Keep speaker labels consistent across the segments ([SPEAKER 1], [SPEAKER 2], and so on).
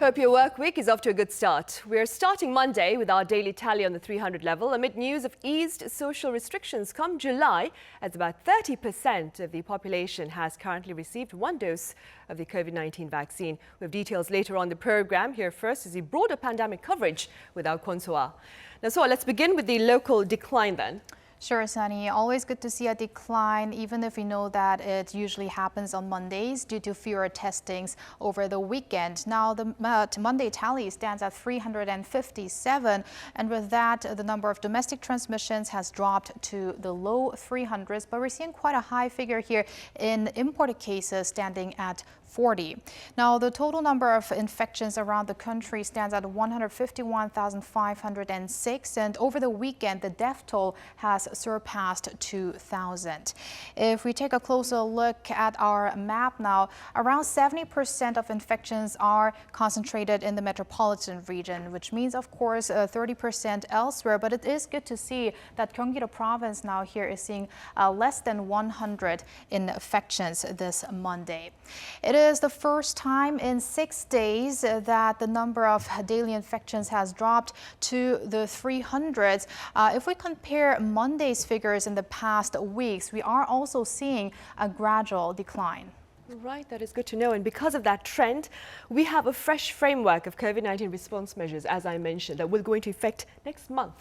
[SPEAKER 1] Hope your work week is off to a good start. We're starting Monday with our daily tally on the 300 level amid news of eased social restrictions come July, as about 30% of the population has currently received one dose of the COVID-19 vaccine. We have details later on the program. Here first is the broader pandemic coverage with our Konsoa. Now, so let's begin with the local decline then.
[SPEAKER 2] Sure, Sunny. Always good to see a decline, even if we know that it usually happens on Mondays due to fewer testings over the weekend. Now, the Monday tally stands at 357, and with that, the number of domestic transmissions has dropped to the low 300s, but we're seeing quite a high figure here in imported cases standing at 40. Now, the total number of infections around the country stands at 151,506, and over the weekend, the death toll has surpassed 2,000. If we take a closer look at our map now, around 70% of infections are concentrated in the metropolitan region, which means, of course, 30% elsewhere. But it is good to see that Gyeonggi-do province now here is seeing less than 100 infections this Monday. It is the first time in 6 days that the number of daily infections has dropped to the 300s. If we compare Monday's figures in the past weeks, we are also seeing a gradual decline.
[SPEAKER 1] Right, that is good to know. And because of that trend, we have a fresh framework of COVID-19 response measures, as I mentioned, that will go into effect next month.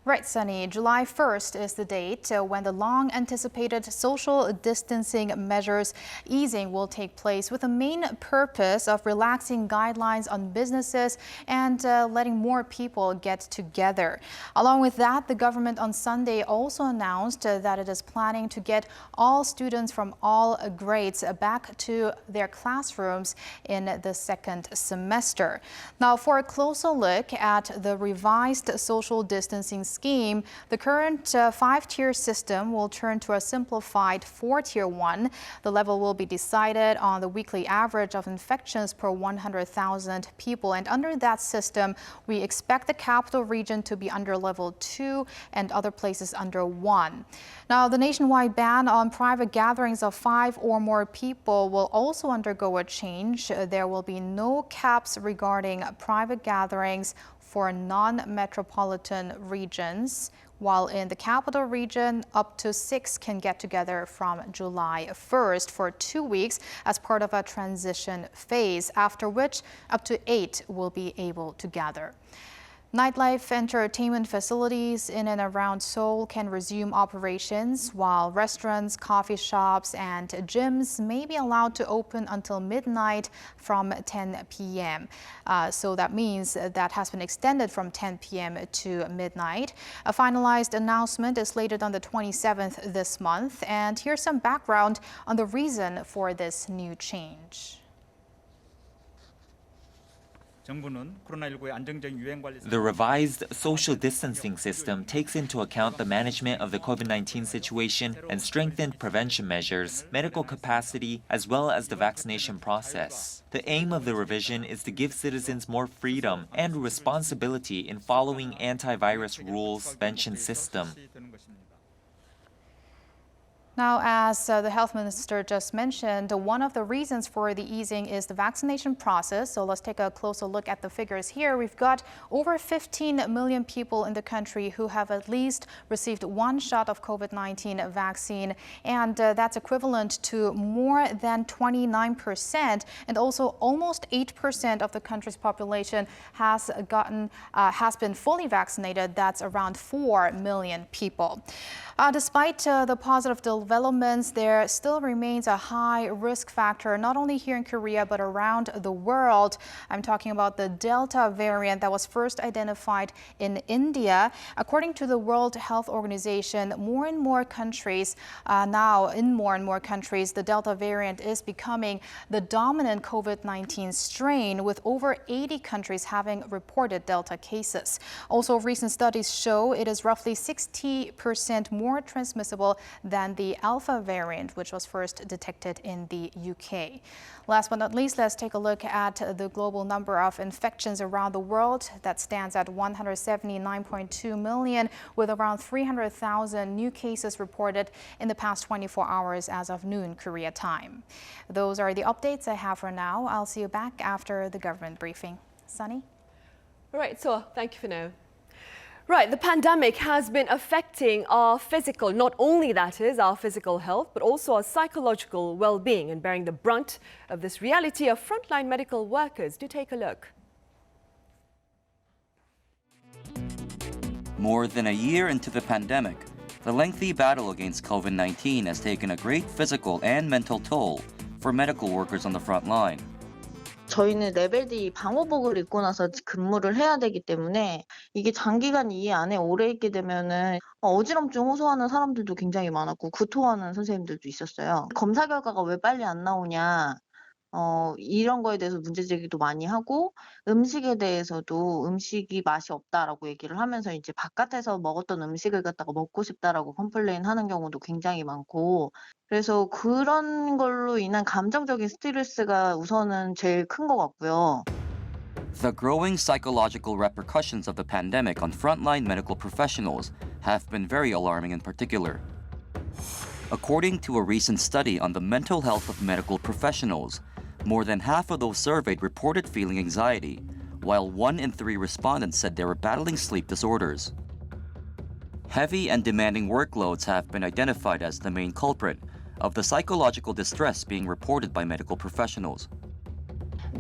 [SPEAKER 2] Right, Sunny. July 1st is the date when the long-anticipated social distancing measures easing will take place, with the main purpose of relaxing guidelines on businesses and letting more people get together. Along with that, the government on Sunday also announced that it is planning to get all students from all grades back to their classrooms in the second semester. Now, for a closer look at the revised social distancing scheme, the current 5-tier system will turn to a simplified 4-tier one. The level will be decided on the weekly average of infections per 100,000 people. And under that system, we expect the capital region to be under level 2 and other places under 1. Now, the nationwide ban on private gatherings of 5 or more people will also undergo a change. There will be no caps regarding private gatherings for non-metropolitan regions, while in the capital region, up to 6 can get together from July 1st for 2 weeks as part of a transition phase, after which up to 8 will be able to gather. Nightlife entertainment facilities in and around Seoul can resume operations, while restaurants, coffee shops, and gyms may be allowed to open until midnight from 10 p.m. So that means that has been extended from 10 p.m. to midnight. A finalized announcement is slated on the 27th this month. And here's some background on the reason for this new change.
[SPEAKER 3] The revised social distancing system takes into account the management of the COVID-19 situation and strengthened prevention measures, medical capacity, as well as the vaccination process. The aim of the revision is to give citizens more freedom and responsibility in following antivirus rules prevention system.
[SPEAKER 2] Now, as the health minister just mentioned, one of the reasons for the easing is the vaccination process. So let's take a closer look at the figures here. We've got over 15 million people in the country who have at least received one shot of COVID-19 vaccine, and that's equivalent to more than 29%. And also almost 8% of the country's population has been fully vaccinated. That's around 4 million people. Despite the positive developments, there still remains a high risk factor, not only here in Korea, but around the world. I'm talking about the Delta variant that was first identified in India. According to the World Health Organization, more and more countries, the Delta variant is becoming the dominant COVID-19 strain, with over 80 countries having reported Delta cases. Also, recent studies show it is roughly 60% more transmissible than the the Alpha variant, which was first detected in the UK. Last but not least, let's take a look at the global number of infections around the world. That stands at 179.2 million, with around 300,000 new cases reported in the past 24 hours as of noon Korea time. Those are the updates I have for now. I'll see you back after the government briefing. Sunny?
[SPEAKER 1] All right, so thank you for now. Right, the pandemic has been affecting our physical, not only that is our physical health, but also our psychological well-being, and bearing the brunt of this reality are frontline medical workers. Do take a look.
[SPEAKER 4] More than a year into the pandemic, the lengthy battle against COVID-19 has taken a great physical and mental toll for medical workers on the front line.
[SPEAKER 5] 저희는 레벨 D 방호복을 입고 나서 근무를 해야 되기 때문에 이게 장기간 이 안에 오래 있게 되면은 어지럼증 호소하는 사람들도 굉장히 많았고 구토하는 선생님들도 있었어요. 검사 결과가 왜 빨리 안 나오냐, 이런 거에 대해서 문제 제기도 많이 하고, 음식에 대해서도 음식이 맛이 없다라고 얘기를 하면서 이제 바깥에서 먹었던 음식을 갖다가 먹고 싶다라고 컴플레인 하는 경우도 굉장히 많고, 그래서 그런 걸로 인한 감정적인 스트레스가 우선은 제일 큰 것 같고요.
[SPEAKER 4] The growing psychological repercussions of the pandemic on frontline medical professionals have been very alarming in particular. According to a recent study on the mental health of medical professionals, more than half of those surveyed reported feeling anxiety, while 1 in 3 respondents said they were battling sleep disorders. Heavy and demanding workloads have been identified as the main culprit of the psychological distress being reported by medical professionals.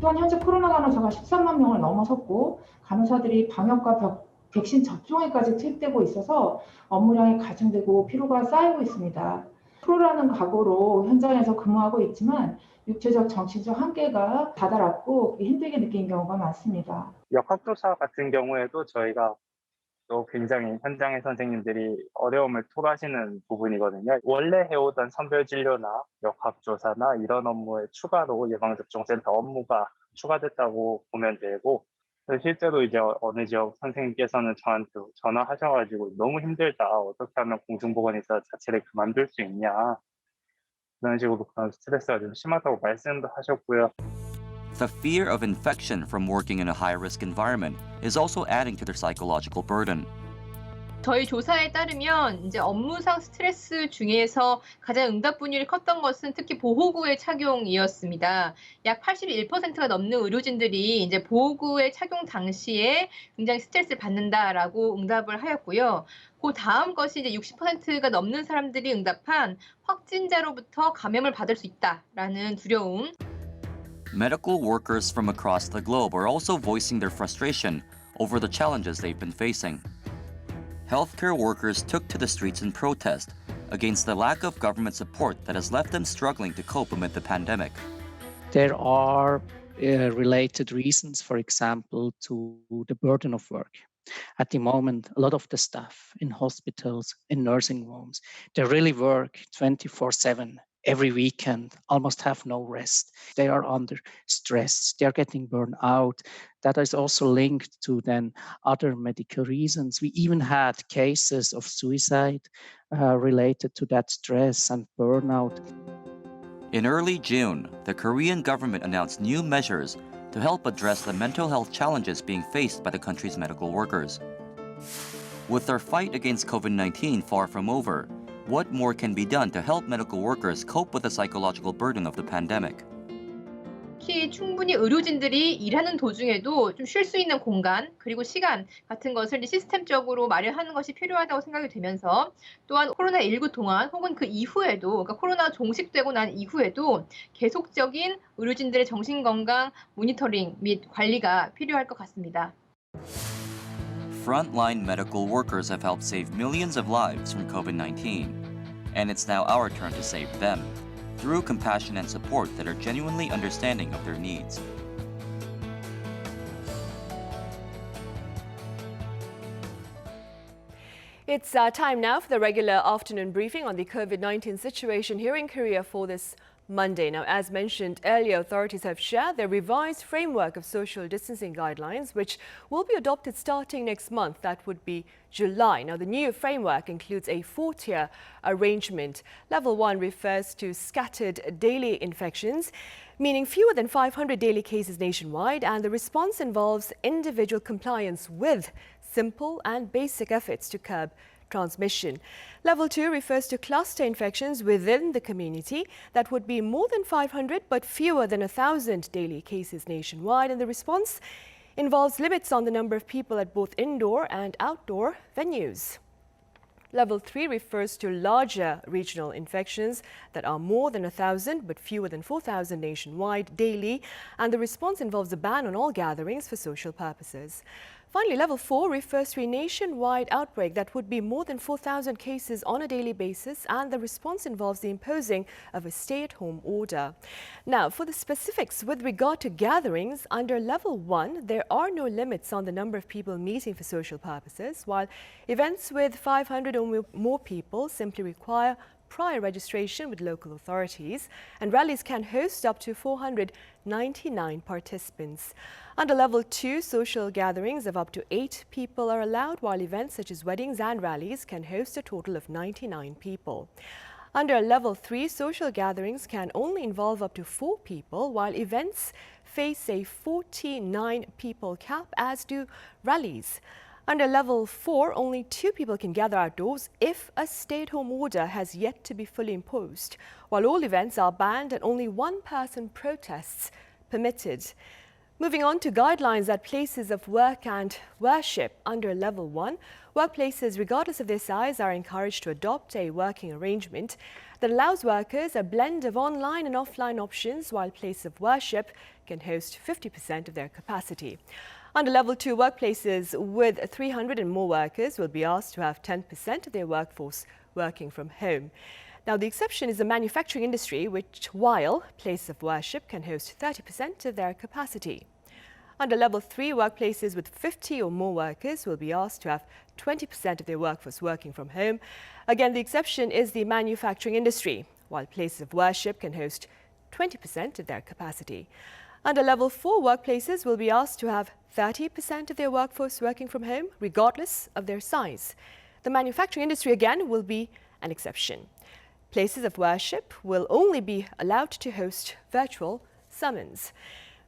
[SPEAKER 6] 또한 현재 코로나 간호사가 13만 명을 넘어섰고, 간호사들이 방역과 백신 접종에까지 투입되고 있어서 업무량이 가중되고 피로가 쌓이고 있습니다. 프로라는 각오로 현장에서 근무하고 있지만 육체적, 정신적 한계가 다다랐고 힘들게 느끼는 경우가 많습니다.
[SPEAKER 7] 역학조사 같은 경우에도 저희가 또 굉장히 현장의 선생님들이 어려움을 토로하시는 부분이거든요. 원래 해오던 선별진료나 역학조사나 이런 업무에 추가로 예방접종센터 업무가 추가됐다고 보면 되고, 실제로 이제 어느 지역 선생님께서는 저한테 전화하셔가지고 너무 힘들다, 어떻게 하면 공중보건의사 자체를 그만둘 수 있냐, 그런 식으로 그런 스트레스가 좀 심하다고 말씀도 하셨고요.
[SPEAKER 4] The fear of infection from working in a high-risk environment is also adding to their psychological burden.
[SPEAKER 8] 저희 조사에 따르면 이제 업무상 스트레스 중에서 가장 응답분율이 컸던 것은 특히 보호구의 착용이었습니다. 약 81%가 넘는 의료진들이 이제 보호구의 착용 당시에 굉장히 스트레스를 받는다라고 응답을 하였고요. 그 다음 것이 이제 60%가 넘는 사람들이 응답한 확진자로부터 감염을 받을 수 있다라는 두려움.
[SPEAKER 4] Medical workers from across the globe are also voicing their frustration over the challenges they've been facing. Healthcare workers took to the streets in protest against the lack of government support that has left them struggling to cope amid the pandemic.
[SPEAKER 9] There are related reasons, for example, to the burden of work. At the moment, a lot of the staff in hospitals, in nursing homes, they really work 24/7. Every weekend, almost have no rest. They are under stress. They are getting burned out. That is also linked to then other medical reasons. We even had cases of suicide related to that stress and burnout.
[SPEAKER 4] In early June, the Korean government announced new measures to help address the mental health challenges being faced by the country's medical workers. With their fight against COVID-19 far from over, what more can be done to help medical workers cope with the psychological burden of the pandemic?
[SPEAKER 8] 특히 충분히 의료진들이 일하는 도중에도 좀 쉴 수 있는 공간 그리고 시간 같은 것을 이제 시스템적으로 마련하는 것이 필요하다고 생각이 되면서, 또한 코로나19 동안 혹은 그 이후에도, 그러니까 코로나 종식되고 난 이후에도 계속적인 의료진들의 정신건강 모니터링 및 관리가 필요할 것 같습니다.
[SPEAKER 4] Frontline medical workers have helped save millions of lives from COVID-19, and it's now our turn to save them through compassion and support that are genuinely understanding of their needs.
[SPEAKER 1] It's time now for the regular afternoon briefing on the COVID-19 situation here in Korea for this Monday. Now, as mentioned earlier, authorities have shared their revised framework of social distancing guidelines, which will be adopted starting next month. That would be July. Now, the new framework includes a 4-tier arrangement. Level 1 refers to scattered daily infections, meaning fewer than 500 daily cases nationwide, and the response involves individual compliance with simple and basic efforts to curb transmission. Level 2 refers to cluster infections within the community. That would be more than 500 but fewer than 1,000 daily cases nationwide, and the response involves limits on the number of people at both indoor and outdoor venues. Level 3 refers to larger regional infections that are more than 1,000 but fewer than 4,000 nationwide daily, and the response involves a ban on all gatherings for social purposes. Finally, Level 4 refers to a nationwide outbreak that would be more than 4,000 cases on a daily basis, and the response involves the imposing of a stay-at-home order. Now, for the specifics with regard to gatherings, under Level 1, there are no limits on the number of people meeting for social purposes, while events with 500 or more people simply require prior registration with local authorities, and rallies can host up to 499 participants. Under Level 2, social gatherings of up to 8 people are allowed, while events such as weddings and rallies can host a total of 99 people. Under Level 3, social gatherings can only involve up to 4 people, while events face a 49 people cap, as do rallies. Under Level 4, only 2 people can gather outdoors if a stay-at-home order has yet to be fully imposed, while all events are banned and only one-person protests permitted. Moving on to guidelines at places of work and worship. Under Level 1, workplaces, regardless of their size, are encouraged to adopt a working arrangement that allows workers a blend of online and offline options, while places of worship can host 50% of their capacity. Under Level 2, workplaces with 300 and more workers will be asked to have 10% of their workforce working from home. Now, the exception is the manufacturing industry, which, while places of worship can host 30% of their capacity. Under Level 3, workplaces with 50 or more workers will be asked to have 20% of their workforce working from home. Again, the exception is the manufacturing industry, while places of worship can host 20% of their capacity. Under Level 4, workplaces will be asked to have 30% of their workforce working from home, regardless of their size. The manufacturing industry, again, will be an exception. Places of worship will only be allowed to host virtual sermons.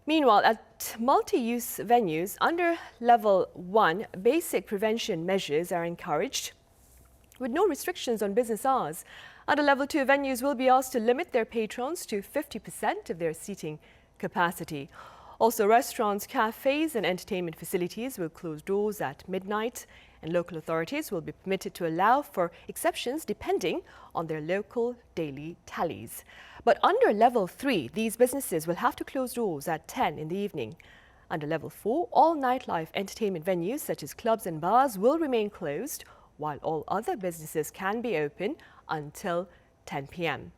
[SPEAKER 1] Meanwhile, at multi-use venues, under Level 1, basic prevention measures are encouraged with no restrictions on business hours. Under Level 2, venues will be asked to limit their patrons to 50% of their seating capacity. Also, restaurants, cafes and entertainment facilities will close doors at midnight, and local authorities will be permitted to allow for exceptions depending on their local daily tallies. But under Level 3, these businesses will have to close doors at 10 in the evening. Under Level 4, all nightlife entertainment venues such as clubs and bars will remain closed, while all other businesses can be open until 10 p.m.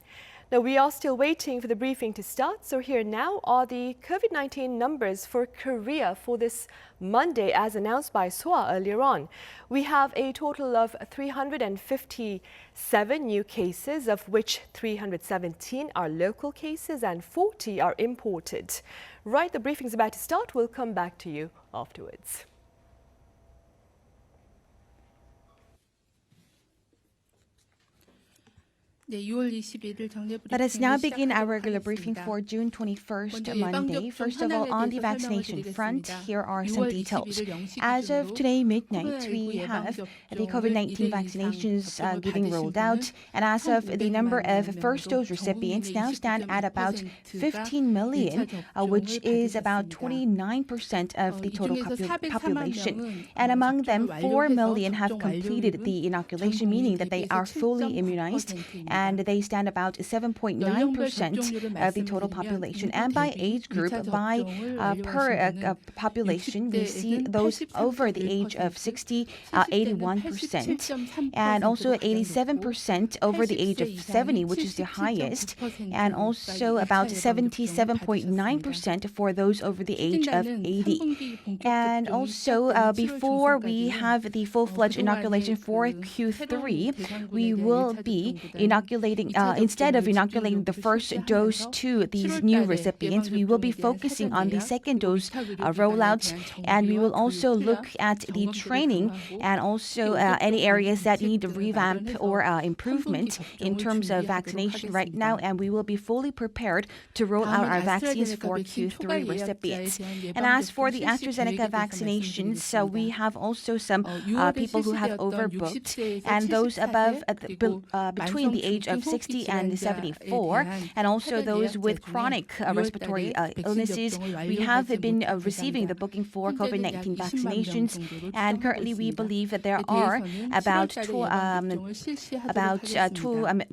[SPEAKER 1] Now, we are still waiting for the briefing to start, so here now are the COVID-19 numbers for Korea for this Monday, as announced by SOA earlier on. We have a total of 357 new cases, of which 317 are local cases and 40 are imported. Right, the briefing is about to start. We'll come back to you afterwards.
[SPEAKER 10] Let us now begin our regular briefing for June 21st, Monday. First of all, on the vaccination front, here are some details. As of today midnight, we have the COVID-19 vaccinations getting rolled out, and as of the number of first dose recipients now stand at about 15 million, which is about 29% of the total population. And among them, 4 million have completed the inoculation, meaning that they are fully immunized, and they stand about 7.9% of the total population. And by age group, per population, we see those over the age of 60, 81%, and also 87% over the age of 70, which is the highest, and also about 77.9% for those over the age of 80. And also, before we have the full-fledged inoculation for Q3, we will be inoculating inoculating the first dose to these new recipients, we will be focusing on the second dose rollouts, and we will also look at the training and also any areas that need a revamp or improvement in terms of vaccination right now, and we will be fully prepared to roll out our vaccines for Q3 recipients. And as for the AstraZeneca vaccinations, so we have also some people who have overbooked, and those between the age of 60 and 74, and also those with chronic respiratory illnesses. We have been receiving the booking for COVID-19 vaccinations, and currently we believe that there are about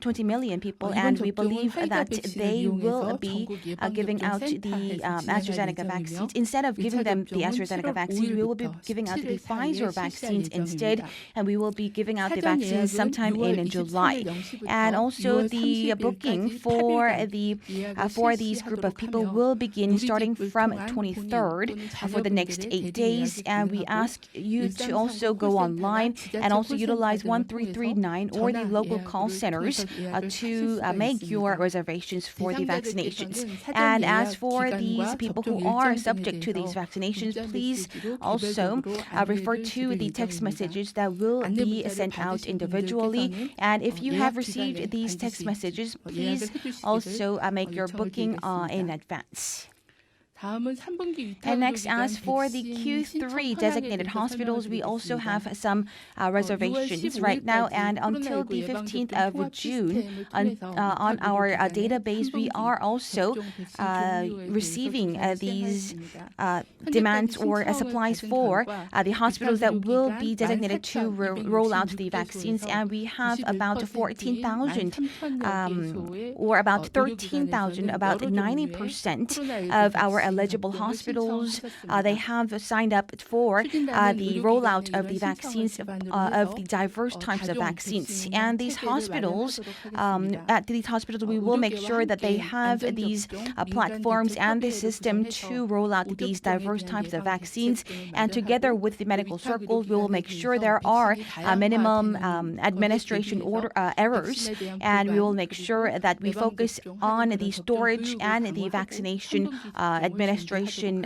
[SPEAKER 10] 20 million people, and we believe that they will be giving out the AstraZeneca vaccines. Instead of giving them the AstraZeneca vaccines, we will be giving out the Pfizer vaccines instead, and we will be giving out the vaccines sometime in July. And also the booking for these group of people will begin starting from 23rd for the next 8 days, and we ask you to also go online and also utilize 1339 or the local call centers to make your reservations for the vaccinations. And as for these people who are subject to these vaccinations, please also refer to the text messages that will be sent out individually. And if you have received these text messages, please also make your booking in advance. And next, as for the Q3 designated hospitals, we also have some reservations right now. And until the 15th of June, on our database, we are also receiving these demands or supplies for the hospitals that will be designated to roll out the vaccines. And we have about 14,000 or about 13,000, about 90% of our eligible hospitals. They have signed up for the rollout of the vaccines of the diverse types of vaccines. And these hospitals, we will make sure that they have these platforms and the system to roll out these diverse types of vaccines. And together with the medical circles, we will make sure there are minimum administration errors, and we will make sure that we focus on the storage and the vaccination administration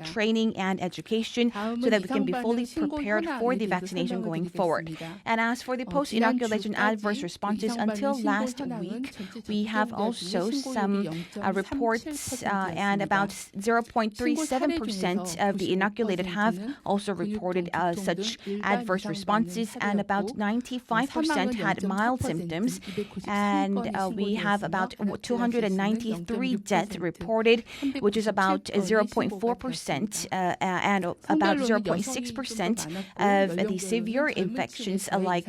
[SPEAKER 10] training and education so that we can be fully prepared for the vaccination going forward. And as for the post-inoculation adverse responses, until last week, we have also some reports, and about 0.37% of the inoculated have also reported such adverse responses, and about 95% had mild symptoms, and we have about 293 deaths reported, which is about 0.4%, and about 0.6% of the severe infections like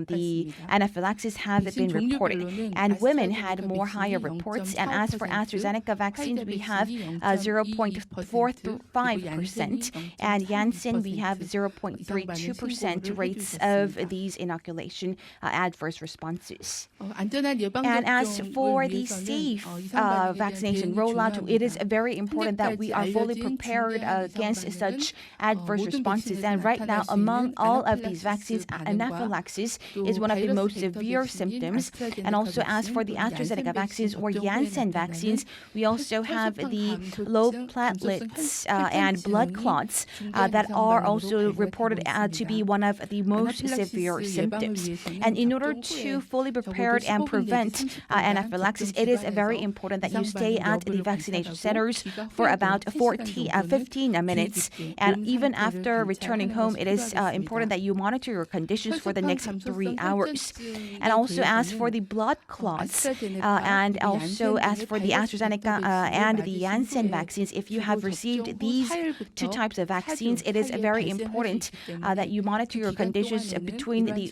[SPEAKER 10] the anaphylaxis have been reported. And women had more higher reports. And as for AstraZeneca vaccines, we have 0.45%, and Janssen we have 0.32% rates of these inoculation adverse responses. And as for the safe vaccination rollout, it is very important that we are fully prepared against such adverse responses. And right now, among all of these vaccines, anaphylaxis is one of the most severe symptoms. And also, as for the AstraZeneca vaccines or Janssen vaccines, we also have the low platelets and blood clots that are also reported to be one of the most severe symptoms. And in order to fully prepare and prevent anaphylaxis, it is very important that you stay at the vaccination centers for about 15 minutes. And even after returning home, it is important that you monitor your conditions for the next 3 hours. And also, as for the blood clots, and also as for the AstraZeneca and the Janssen vaccines, if you have received these two types of vaccines, it is very important that you monitor your conditions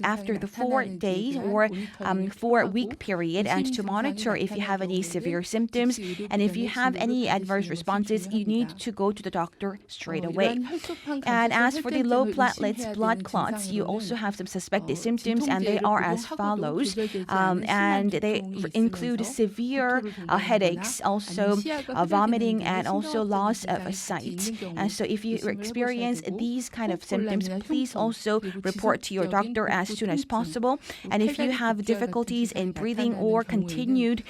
[SPEAKER 10] after the 4 days or 4-week period, and to monitor if you have any severe symptoms, and if you have any adverse responses, you need to go to the doctor straight away. And as for the low platelets, blood clots, you also have some suspected symptoms, and they are as follows. And they include severe headaches, also vomiting, and also loss of sight. And so if you experience these kind of symptoms, please also report to your doctor as soon as possible. And if you have difficulties in breathing or continued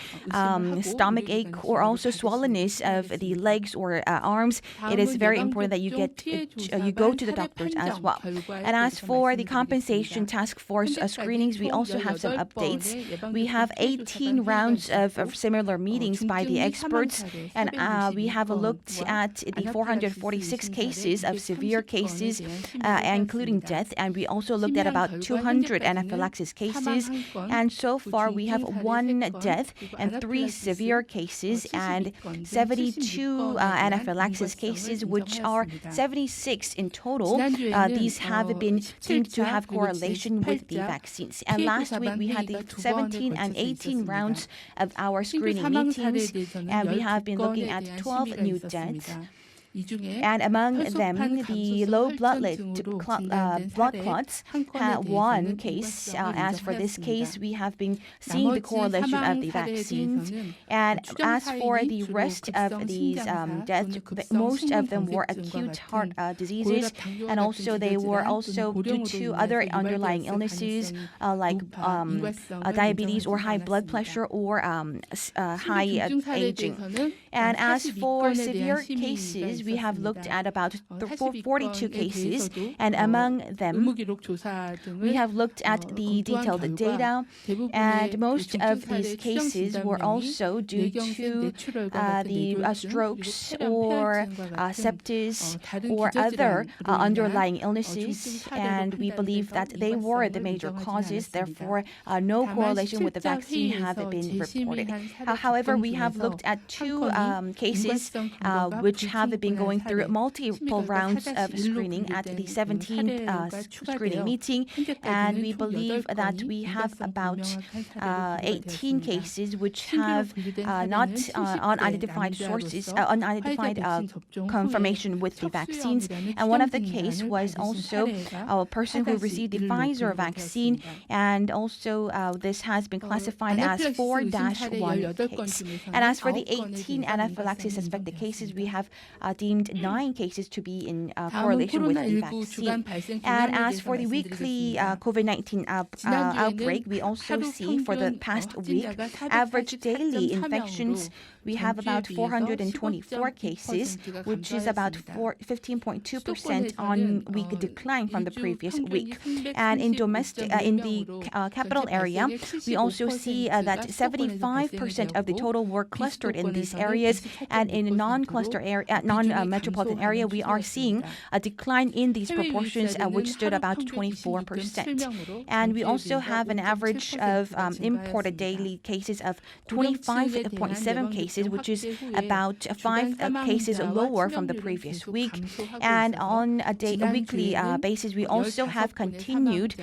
[SPEAKER 10] stomach ache or also swollenness of the legs or arms, it is very important that you go to the doctors as well. And as for the compensation task force screenings, we also have some updates. We have 18 rounds of similar meetings by the experts, and we have looked at the 446 cases of severe cases, including death, and we also looked at about 200 anaphylaxis cases, and so far we have 1 death and 3 severe cases and 72 anaphylaxis cases, which are 76 in total. These have been seemed to have correlation with the vaccines. And last week we had the 17 and 18 rounds of our screening meetings, and we have been looking at 12 new deaths. And among them, the low blood clots had 1 case. As for this case, we have been seeing the correlation of the vaccines. And as for the rest of these deaths, most of them were acute heart diseases, and also they were also due to other underlying illnesses like diabetes or high blood pressure or high aging. And as for severe cases, we have looked at about 42 cases, and among them, we have looked at the detailed data, and most of these cases were also due to the strokes or sepsis or other underlying illnesses, and we believe that they were the major causes. Therefore, no correlation with the vaccine have been reported. However, we have looked at 2 cases which have been going through multiple rounds of screening at the 17th screening meeting, and we believe that we have about 18 cases which have not unidentified sources, unidentified confirmation with the vaccines. And one of the case was also a person who received the Pfizer vaccine, and also this has been classified as 4-1 case. And as for the 18 anaphylaxis suspected cases, we have deemed 9 cases to be in correlation with the vaccine. And as for the weekly COVID-19 outbreak, we also see for the past week, average daily infections, we have about 424 cases, which is about 15.2% on week decline from the previous week. And in the capital area, we also see that 75% of the total were clustered in these areas, and in non-metropolitan area, we are seeing a decline in these proportions, which stood about 24%. And we also have an average of imported daily cases of 25.7 cases, which is about 5 cases lower from the previous week. And on a weekly basis, we also have continued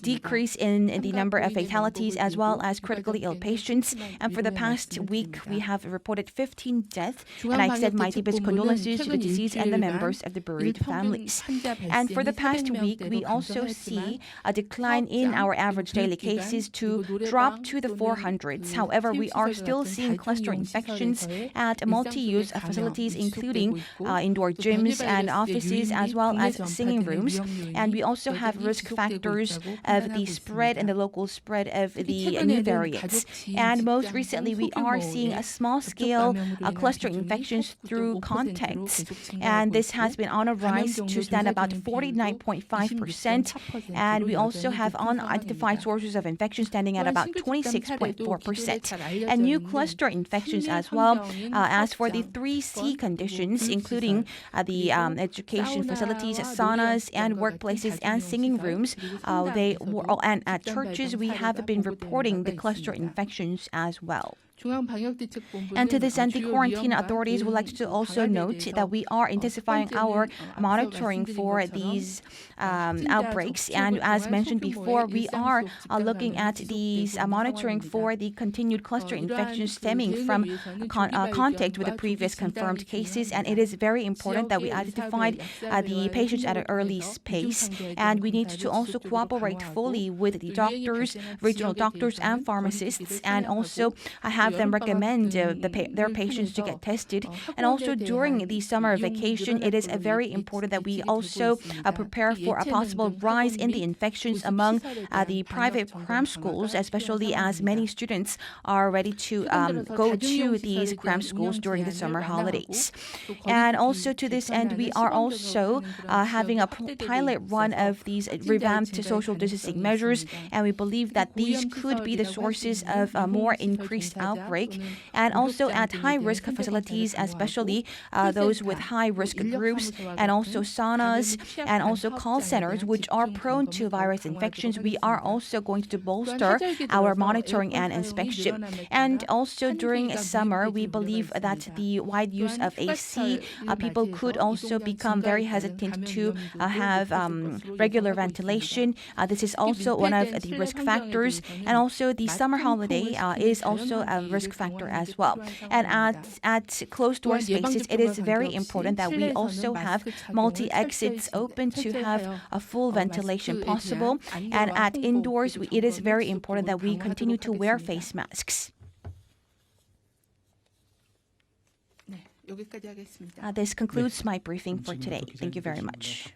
[SPEAKER 10] decrease in the number of fatalities as well as critically ill patients. And for the past week, we have reported 15 deaths, and I extend my deepest condolences to the deceased and the members of the bereaved families. And for the past week, we also see a decline in our average daily cases to drop to the 400s. However, we are still seeing cluster infections at multi-use facilities, including indoor gyms and offices, as well as singing rooms. And we also have risk factors of the spread and the local spread of the new variants. And most recently, we are seeing a small-scale cluster infections through contacts. And this has been on a rise to stand about 49.5%. And we also have unidentified sources of infection standing at about 26.4%. And new cluster infections as well. As for the 3C conditions, including the education facilities, saunas, and workplaces, and singing rooms, and at churches, we have been reporting the cluster infections as well. And to this end, the quarantine authorities would like to also note that we are intensifying our monitoring for these outbreaks. And as mentioned before, we are looking at these monitoring for the continued cluster infections stemming from contact with the previous confirmed cases. And it is very important that we identified the patients at an early pace. And we need to also cooperate fully with the doctors, regional doctors and pharmacists, and also have them recommend their patients to get tested. And also during the summer vacation, it is very important that we also prepare for a possible rise in the infections among the private cram schools, especially as many students are ready to go to these cram schools during the summer holidays. And also to this end, we are also having a pilot run of these revamped social distancing measures, and we believe that these could be the sources of a more increased outbreak. And also at high-risk facilities, especially those with high-risk groups, and also saunas, and also call centers, which are prone to virus infections, we are also going to bolster our monitoring and inspection. And also during summer, we believe that the wide use of AC, people could also become very hesitant to have regular ventilation. This is also one of the risk factors. And also the summer holiday is also a risk factor as well. And at closed-door spaces, it is very important that we also have multi-exits open to have a full ventilation possible. And at indoors, it is very important that we continue to wear face masks. This concludes my briefing for today. Thank you very much.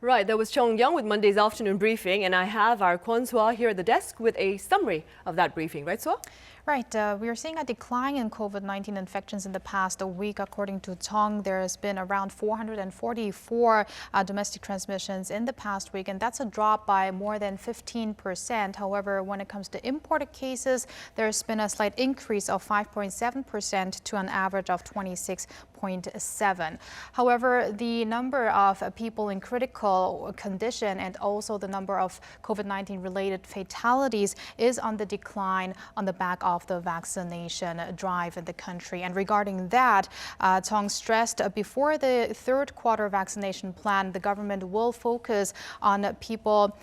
[SPEAKER 1] Right, that was Chong Young with Monday's afternoon briefing, and I have our Kwon Swa here at the desk with a summary of that briefing. Right, Swa?
[SPEAKER 2] Right. We are seeing a decline in COVID-19 infections in the past week. According to Chong, there has been around 444 domestic transmissions in the past week, and that's a drop by more than 15%. However, when it comes to imported cases, there's been a slight increase of 5.7% to an average of 26.7. However, the number of people in critical condition and also the number of COVID-19 related fatalities is on the decline on the back of the vaccination drive in the country. And regarding that, Chong stressed before the third quarter vaccination plan, the government will focus on people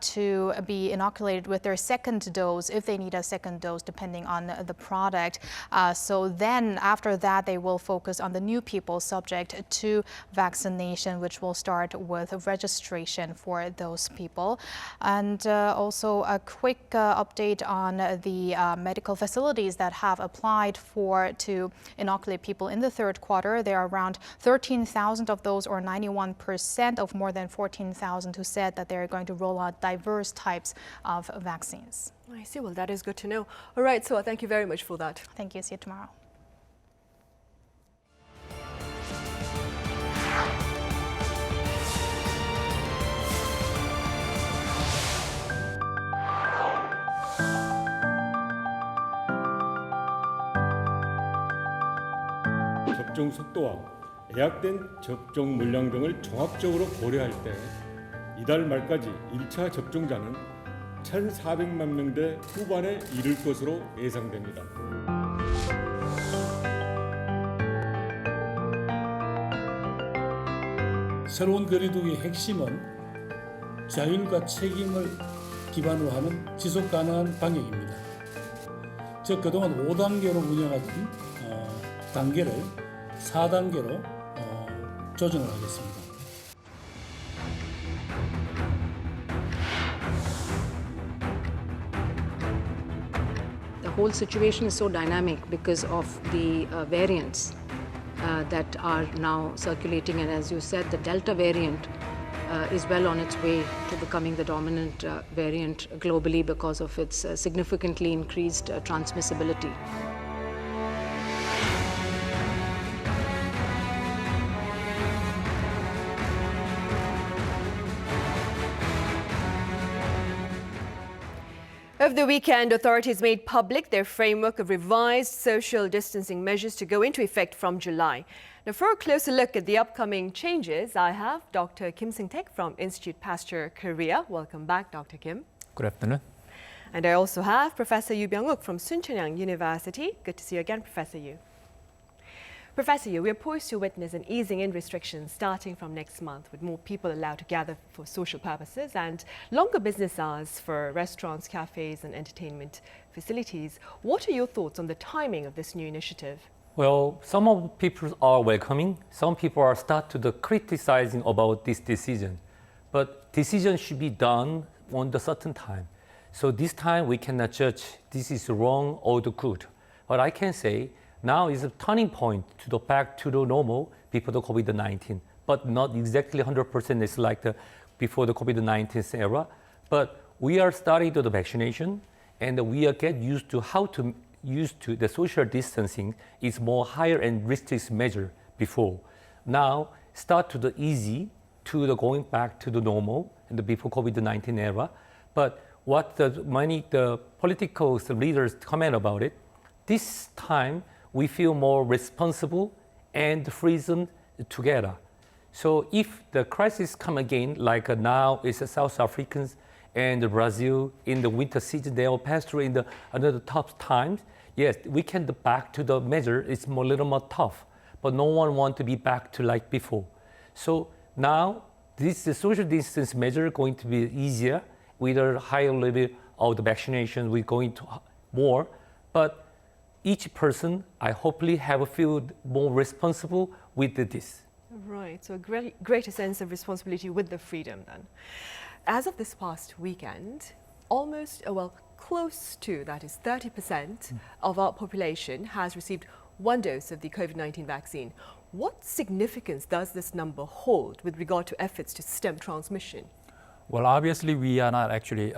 [SPEAKER 2] to be inoculated with their second dose if they need a second dose, depending on the product. So then after that, they will focus on the new people subject to vaccination, which will start with registration for those people. And also a quick update on the medical facilities that have applied to inoculate people in the third quarter. There are around 13,000 of those, or 91% of more than 14,000, who said that they're going to roll out diverse types of vaccines.
[SPEAKER 1] I see. Well, that is good to know. All right, so thank you very much for that.
[SPEAKER 2] Thank you. See you tomorrow.
[SPEAKER 11] 접종 속도와 예약된 접종 물량 등을 종합적으로 고려할 때 이달 말까지 1차 접종자는 1,400만 명대 후반에 이를 것으로 예상됩니다.
[SPEAKER 12] 새로운 거리두기의 핵심은 자율과 책임을 기반으로 하는 지속 가능한 방역입니다. 즉 그동안 5단계로 운영하던 단계를 4단계로 조정을 하겠습니다.
[SPEAKER 13] The whole situation is so dynamic because of the variants that are now circulating, and as you said, the Delta variant is well on its way to becoming the dominant variant globally because of its significantly increased transmissibility.
[SPEAKER 1] Over the weekend, authorities made public their framework of revised social distancing measures to go into effect from July. Now, for a closer look at the upcoming changes, I have Dr. Kim Seung-taek from Institute Pasteur Korea. Welcome back, Dr. Kim.
[SPEAKER 14] Good afternoon.
[SPEAKER 1] And I also have Professor Yu Byung-uk from Soonchunhyang University. Good to see you again, Professor Yu. Professor Yu, we are poised to witness an easing in restrictions starting from next month, with more people allowed to gather for social purposes and longer business hours for restaurants, cafes and entertainment facilities. What are your thoughts on the timing of this new initiative?
[SPEAKER 14] Well, some of people are welcoming. Some people are criticizing about this decision. But decision should be done on the certain time. So this time we cannot judge this is wrong or the good. But I can say now is a turning point to the back to the normal before the COVID-19, but not exactly 100%. It's like before the COVID-19 era. But we are starting to the vaccination, and we are get used to how to use to the social distancing is more higher and restrictive measure before. Now start to the easy to the going back to the normal and the before COVID-19 era. But what the political leaders comment about it, this time we feel more responsible and freedom together. So if the crisis come again, like now it's the South Africans and Brazil in the winter season, they will pass through in another tough times. Yes, we can back to the measure. It's a little more tough, but no one want to be back to like before. So now this social distance measure going to be easier with a higher level of the vaccination. We're going to more, but each person, I hopefully feel more responsible with this.
[SPEAKER 1] Right, so a greater sense of responsibility with the freedom then. As of this past weekend, almost, close to, that is 30% of our population has received one dose of the COVID-19 vaccine. What significance does this number hold with regard to efforts to stem transmission?
[SPEAKER 15] Well, obviously, we are not actually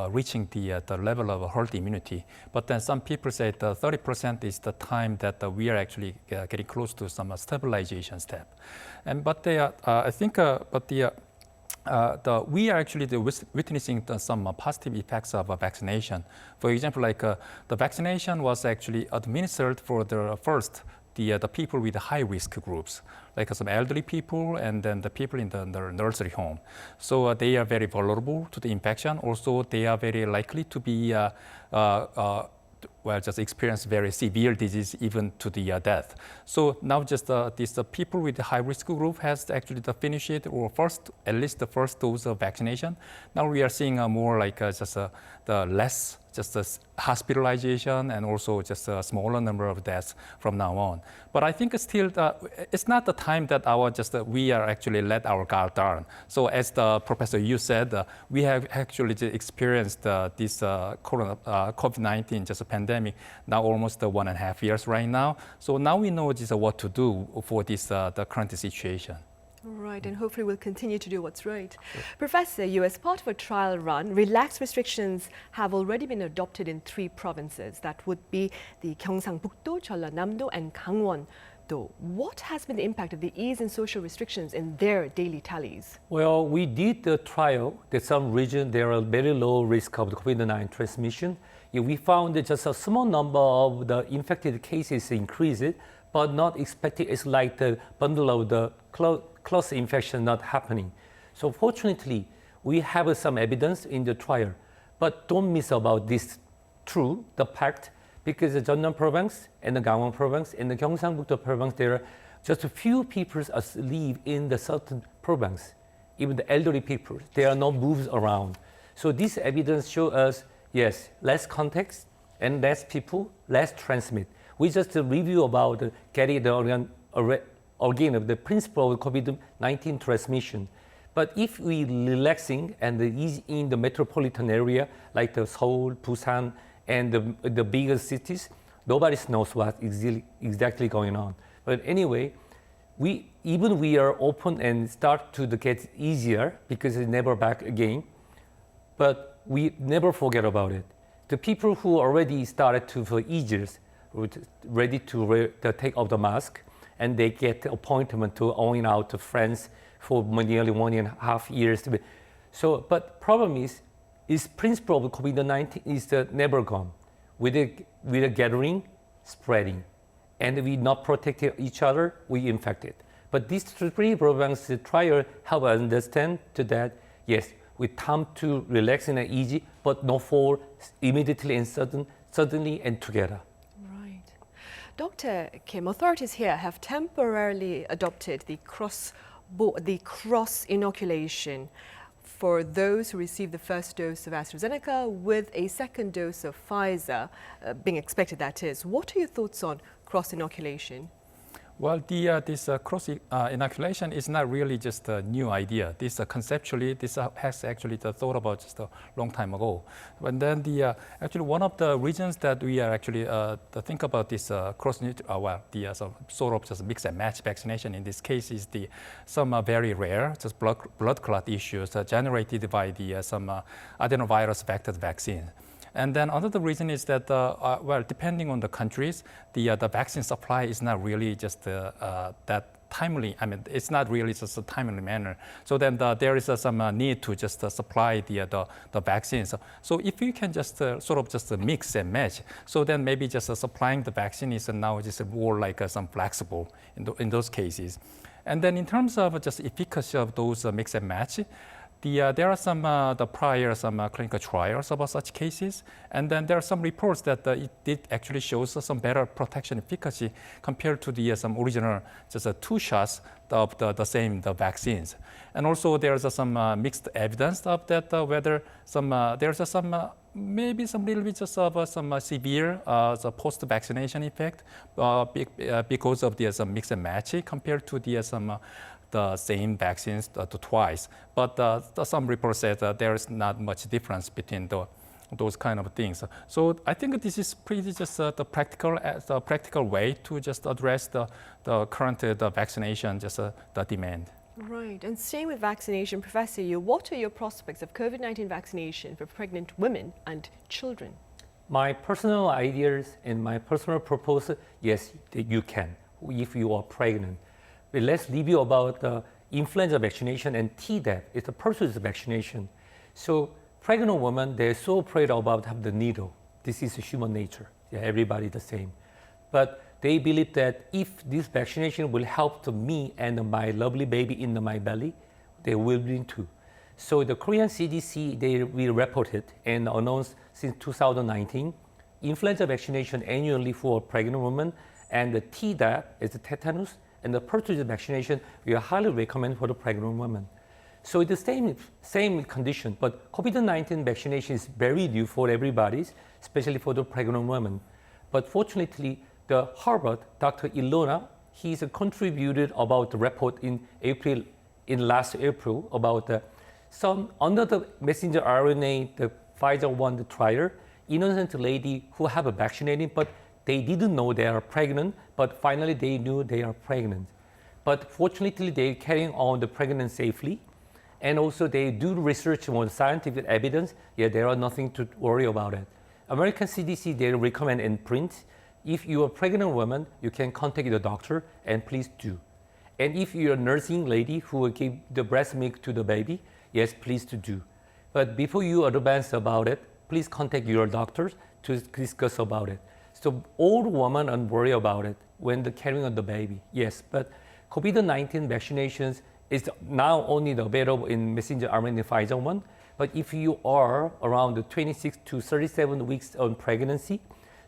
[SPEAKER 15] reaching the level of herd immunity. But then some people say that 30% is the time that we are actually getting close to some stabilization step. I think, we are actually witnessing some positive effects of vaccination. For example, like the vaccination was actually administered for the people with high risk groups, like some elderly people and then the people in the nursery home. So they are very vulnerable to the infection. Also, they are very likely to be just experience very severe disease, even to the death. So now just these people with the high risk group has actually finished it, or at least the first dose of vaccination. Now we are seeing more like the less hospitalization and also just a smaller number of deaths from now on. But I think still it's not the time that we are actually let our guard down. So as the Professor Yu said, we have actually experienced this COVID-19 just a pandemic now almost 1.5 years right now. So now we know just what to do for this the current situation.
[SPEAKER 1] Right, and hopefully we'll continue to do what's right. Sure. Professor Yu, as part of a trial run, relaxed restrictions have already been adopted in 3 provinces. That would be the Gyeongsang-Buk-do, Jeollanam-do, and Gangwon-do. What has been the impact of the ease in social restrictions in their daily tallies? Well, we did the trial that some regions there are very low risk of the COVID-19 transmission. We found that just a small number of the infected cases increased, but not expected. It's like the bundle of the close infection not happening. So fortunately, we have some evidence in the trial, but don't miss about this the fact, because the Jeonnam province and the Gangwon province and the Gyeongsang-Buk-do province, there are just a few people live in the certain province, even the elderly people. There are no moves around. So this evidence shows us, yes, less context and less people, less transmit. We just review about getting the again of the principle of COVID-19 transmission. But if we relaxing and ease in the metropolitan area like the Seoul, Busan, and the bigger cities, nobody knows what exactly going on. But anyway, we are open and start to get easier because it's never back again. But we never forget about it. The people who already started to for easier, ready to take off the mask, and they get appointment to going out to France for nearly 1.5 years. So, but problem is principle of COVID-19 is never gone. With a gathering, spreading, and we not protect each other, we infected. But these 3 programs trial help us understand to that, yes,
[SPEAKER 14] with time to relax and easy, but not fall immediately and suddenly and together.
[SPEAKER 1] Right. Dr. Kim, authorities here have temporarily adopted the cross inoculation for those who receive the first dose of AstraZeneca with a second dose of Pfizer being expected, that is. What are your thoughts on cross inoculation?
[SPEAKER 15] Well, this cross inoculation is not really just a new idea. This conceptually, this has actually thought about just a long time ago. But then actually one of the reasons that we are actually think about this sort of just mix and match vaccination in this case is some very rare just blood clot issues generated by some adenovirus vector vaccine. And then another reason is that, well, depending on the countries, the vaccine supply is not really just that timely. I mean, it's not really just a timely manner. So then there is some need to just supply the vaccines. So if you can just sort of just mix and match, so then maybe just supplying the vaccine is now just more like some flexible in those cases. And then in terms of just efficacy of those mix and match, there are some prior clinical trials about such cases, and then there are some reports that it did actually shows some better protection efficacy compared to some original just 2 shots of the same vaccines. And also there's some mixed evidence of that whether there's some maybe some little bit just of some severe post-vaccination effect because of the mix and match compared to the same vaccines twice. But some reports say that there is not much difference between those kind of things. So I think this is pretty just the practical way to just address the current vaccination, just the demand.
[SPEAKER 1] Right, and staying with vaccination, Professor Yu, what are your prospects of COVID-19 vaccination for pregnant women and children?
[SPEAKER 14] My personal ideas and my personal proposal, yes, you can, if you are pregnant. But let's review about the influenza vaccination and Tdap. It's a personalized vaccination. So pregnant women, they're so afraid about having the needle. This is human nature. Yeah, everybody the same. But they believe that if this vaccination will help to me and my lovely baby in my belly, they will willing to. So the Korean CDC, they will report it and announced since 2019, influenza vaccination annually for pregnant women, and the Tdap is the tetanus, and the pertussis vaccination we highly recommend for the pregnant women. So it's the same condition, but COVID-19 vaccination is very new for everybody, especially for the pregnant women. But fortunately, the Harvard, Dr. Ilona, he's contributed about the report in last April about some under the messenger RNA, the Pfizer one trial, innocent lady who have a vaccinating, but they didn't know they are pregnant, but finally they knew they are pregnant. But fortunately, they're carrying on the pregnancy safely. And also they do research on scientific evidence. Yeah, there are nothing to worry about it. American CDC, they recommend in print, if you're a pregnant woman, you can contact the doctor, and please do. And if you're a nursing lady who will give the breast milk to the baby, yes, please to do. But before you advance about it, please contact your doctors to discuss about it. So old women don't worry about it when they're carrying on the baby. Yes, but COVID-19 vaccinations is now only available in messenger RNA Pfizer one. But if you are around the 26 to 37 weeks on pregnancy,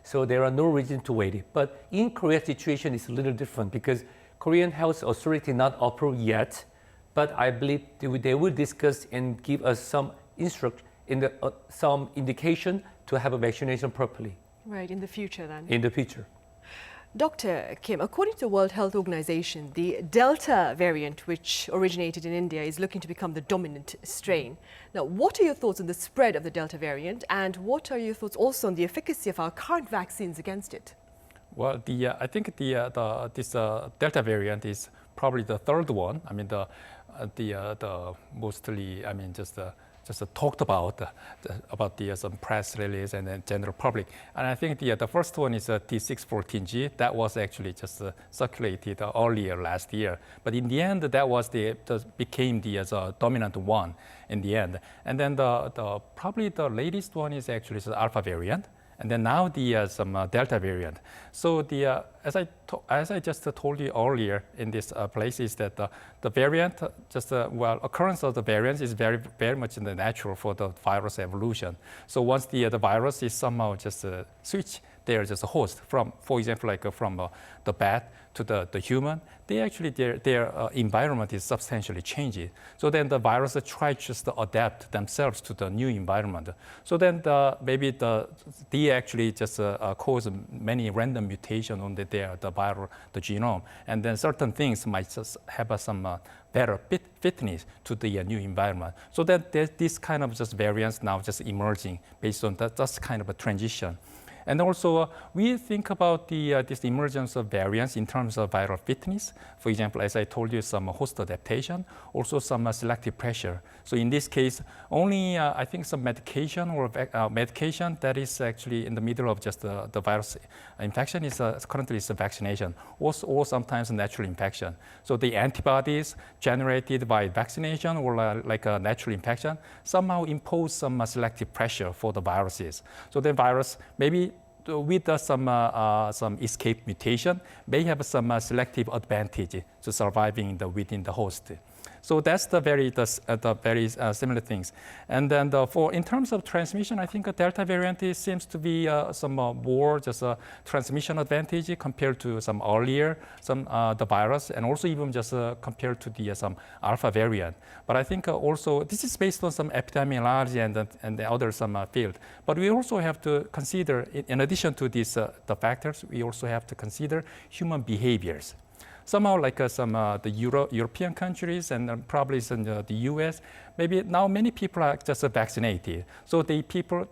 [SPEAKER 14] so there are no reason to wait. But in Korea, situation is a little different because Korean Health Authority not approved yet. But I believe they will discuss and give us some some indication to have a vaccination properly.
[SPEAKER 1] Right, in the future then.
[SPEAKER 14] In the future.
[SPEAKER 1] Dr. Kim, according to the World Health Organization, the Delta variant, which originated in India, is looking to become the dominant strain. Now, what are your thoughts on the spread of the Delta variant, and what are your thoughts also on the efficacy of our current vaccines against it?
[SPEAKER 15] Well, I think this Delta variant is probably the third one. I mean, the mostly, I mean, just talked about some press release and then general public. And I think the first one is T614G. That was actually just circulated earlier last year. But in the end, that was became the dominant one in the end. And then probably the latest one is actually the Alpha variant. and then now the some Delta variant. So the as I just told you earlier in this place is that the variant occurrence of the variants is very much natural for the virus evolution. So once the virus is somehow just switch their just a host from, for example, like from the bat to the human, they actually their environment is substantially changing. So then the virus try just to adapt themselves to the new environment. So then maybe they actually just cause many random mutation on the viral the genome, and then certain things might just have some better fitness to the new environment. So that this kind of just variants now just emerging based on that's kind of a transition. And also, we think about this emergence of variants in terms of viral fitness. For example, as I told you, some host adaptation, also some selective pressure. So in this case, only I think some medication or medication that is actually in the middle of just the virus infection is currently is a vaccination, or sometimes a natural infection. So the antibodies generated by vaccination or like a natural infection somehow impose some selective pressure for the viruses. So the virus maybe with some escape mutation may have some selective advantage to surviving within the host. So that's the very similar things. And then in terms of transmission, I think a Delta variant seems to be some more just a transmission advantage compared to some earlier the virus, and also even just compared to the some Alpha variant. But I think also this is based on some epidemiology and the other some field. But we also have to consider, in addition to these the factors, we also have to consider human behaviors. Somehow like the European countries and probably in the US, maybe now many people are just vaccinated. So the people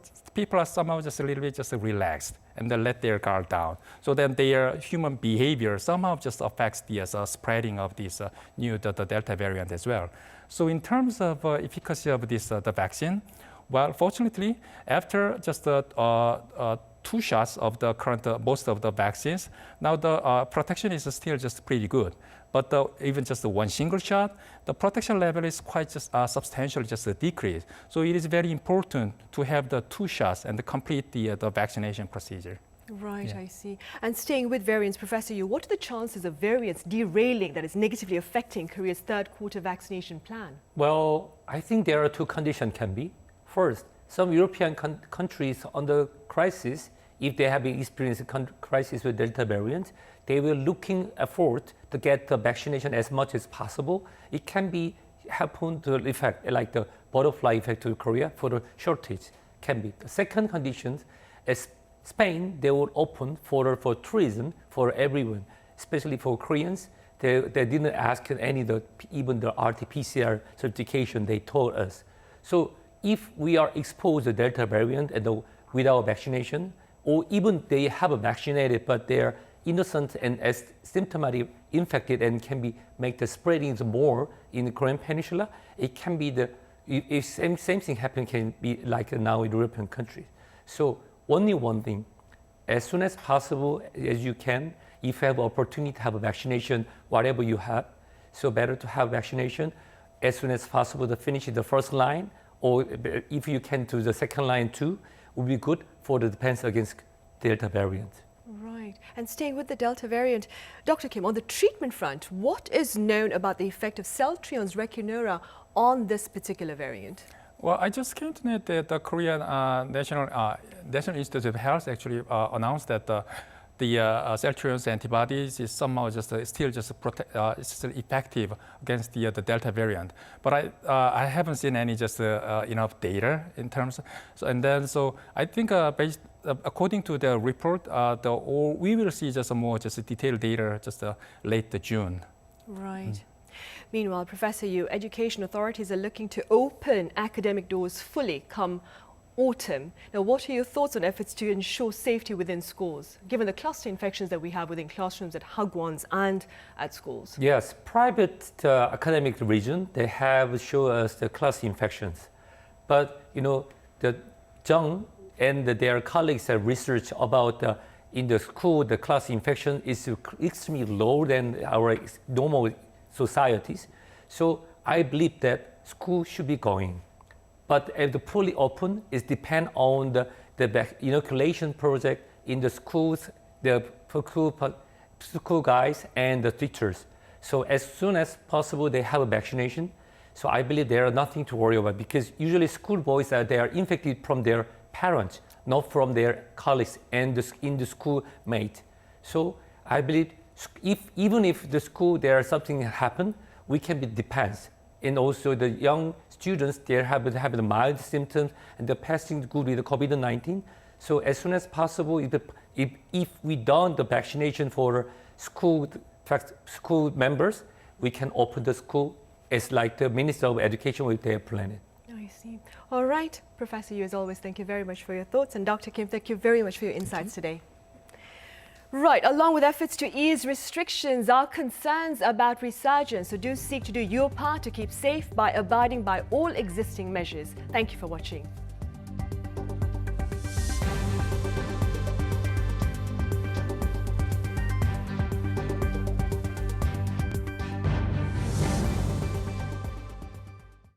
[SPEAKER 15] are somehow just a little bit just relaxed and they let their guard down. So then their human behavior somehow just affects the spreading of this new the Delta variant as well. So in terms of efficacy of this the vaccine, well, fortunately, after just 2 shots of the current most of the vaccines, now the protection is still just pretty good. But even just one single shot, the protection level is quite just substantially just decreased. So it is very important to have the 2 shots and complete the vaccination procedure.
[SPEAKER 1] Right, yeah. I see. And staying with variants, Professor Yu, what are the chances of variants derailing, that is negatively affecting Korea's third quarter vaccination plan?
[SPEAKER 14] Well, I think there are 2 conditions can be. First, some European countries under crisis, if they have been experiencing crisis with Delta variant, they will looking effort to get the vaccination as much as possible. It can be happen to effect like the butterfly effect to Korea for the shortage can be. The second condition is Spain, they will open for tourism for everyone, especially for Koreans. They didn't ask any even the RT-PCR certification they told us. So if we are exposed to Delta variant and without vaccination, or even they have vaccinated but they're innocent and asymptomatic infected and can be make the spreading more in the Korean Peninsula, it can be if same thing happen can be like now in European countries. So only one thing, as soon as possible as you can, if you have opportunity to have a vaccination, whatever you have, so better to have vaccination as soon as possible to finish the first line, or if you can do the second line too, would be good for the defense against Delta variant.
[SPEAKER 1] Right. And staying with the Delta variant, Dr. Kim, on the treatment front, what is known about the effect of Celltrion's Recunera on this particular variant?
[SPEAKER 15] Well, I just came to know that the Korean National Institute of Health actually announced that the Celltrion's antibodies is somehow just still effective against the Delta variant. But I haven't seen any just enough data in terms of, so I think based according to the report, we will see just more detailed data just late June.
[SPEAKER 1] Right. Meanwhile, Professor Yu, education authorities are looking to open academic doors fully come autumn. Now, what are your thoughts on efforts to ensure safety within schools, given the cluster infections that we have within classrooms at Hagwons and at schools?
[SPEAKER 14] Yes, private academic region, they have shown us the cluster infections. But, the Jung and their colleagues have researched about in the school, the cluster infection is extremely low than our normal societies. So I believe that school should be going. But if the fully open, it depends on the the inoculation project in the schools, the school guys and the teachers. So as soon as possible, they have a vaccination. So I believe there are nothing to worry about because usually school boys they are infected from their parents, not from their colleagues and in the school mate. So I believe even if the school there something happen, we can be depends. And also the young students they have the mild symptoms and they're passing good with the COVID-19. So as soon as possible, if we done the vaccination for school members, we can open the school as like the Minister of Education with their planet.
[SPEAKER 1] I see. All right, Professor Yu, as always, thank you very much for your thoughts. And Dr. Kim, thank you very much for your insights today. Right, along with efforts to ease restrictions are concerns about resurgence. So do seek to do your part to keep safe by abiding by all existing measures. Thank you for watching.